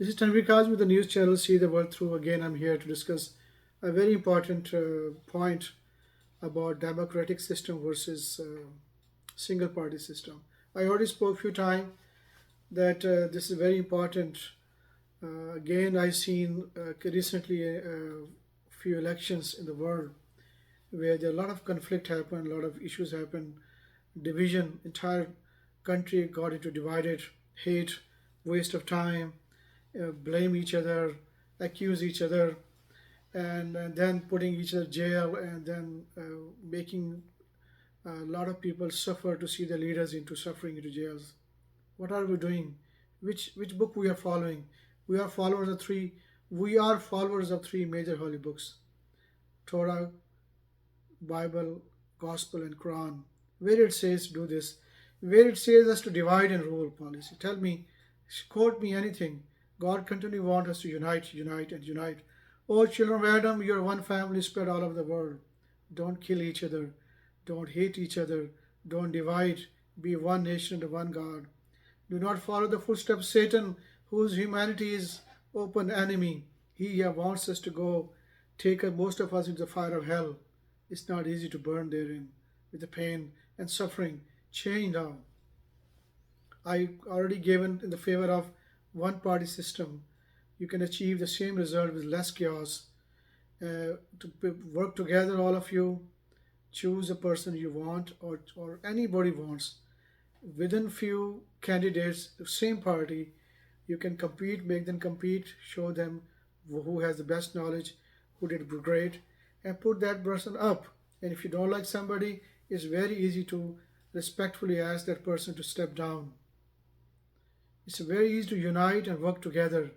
This is Tanvir Kazmi with the news channel See the World Through. Again, I'm here to discuss a very important point about democratic system versus single party system. I already spoke a few times that this is very important. Again, I've seen recently a few elections in the world where there are a lot of conflict happen, a lot of issues happen, division, entire country got into divided, hate, waste of time, blame each other, accuse each other, and then putting each other jail, and then making a lot of people suffer to see the leaders into suffering into jails. What are we doing? Which book we are following? We are followers of three. We are followers of three major holy books: Torah, Bible, Gospel, and Quran. Where it says do this, where it says us to divide and rule policy. Tell me, quote me anything. God continually wants us to unite, unite, and unite. Oh, children of Adam, you are one family spread all over the world. Don't kill each other. Don't hate each other. Don't divide. Be one nation under one God. Do not follow the footsteps of Satan, whose humanity is open enemy. He wants us to go take most of us into the fire of hell. It's not easy to burn therein with the pain and suffering. Change now. I already given in the favor of one party system. You can achieve the same result with less chaos. Work together, all of you. Choose a person you want, or anybody wants. Within few candidates, the same party, you can compete, make them compete, show them who has the best knowledge, who did great, and put that person up. And if you don't like somebody, it's very easy to respectfully ask that person to step down. It's very easy to unite and work together.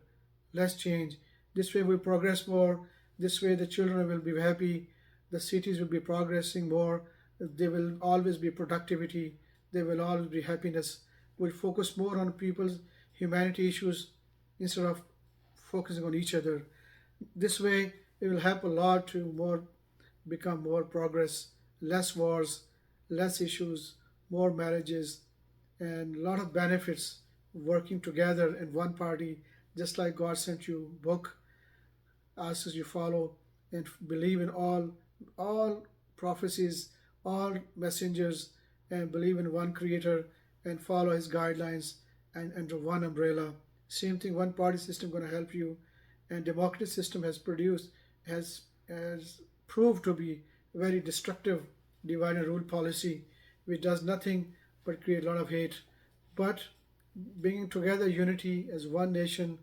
Let's change. This way we progress more. This way the children will be happy. The cities will be progressing more. There will always be productivity. There will always be happiness. We'll focus more on people's humanity issues instead of focusing on each other. This way it will help a lot to more become more progress, less wars, less issues, more marriages, and a lot of benefits working together in one party, just like God sent you book, asks you follow and believe in all prophecies, all messengers, and believe in one creator and follow his guidelines and under one umbrella. Same thing, one party system going to help you, and democratic system has produced has proved to be very destructive divide and rule policy, which does nothing but create a lot of hate. But bringing together unity as one nation,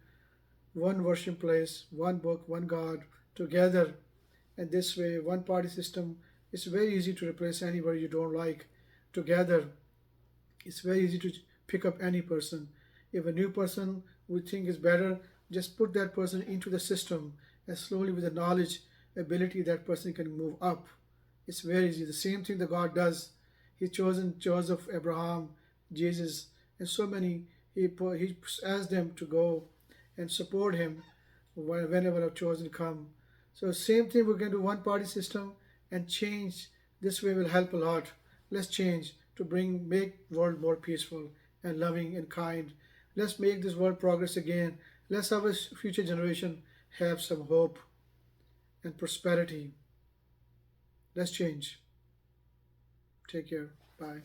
one worship place, one book, one God together, and this way, one party system, it's very easy to replace anybody you don't like. Together, it's very easy to pick up any person. If a new person we think is better, just put that person into the system, and slowly with the knowledge, ability, that person can move up. It's very easy. The same thing that God does. He chosen Joseph, Abraham, Jesus, and so many. He asked them to go and support him whenever a chosen come. So same thing, we can do one party system and change. This way will help a lot. Let's change to make world more peaceful and loving and kind. Let's make this world progress again. Let's have a future generation have some hope and prosperity. Let's change. Take care. Bye.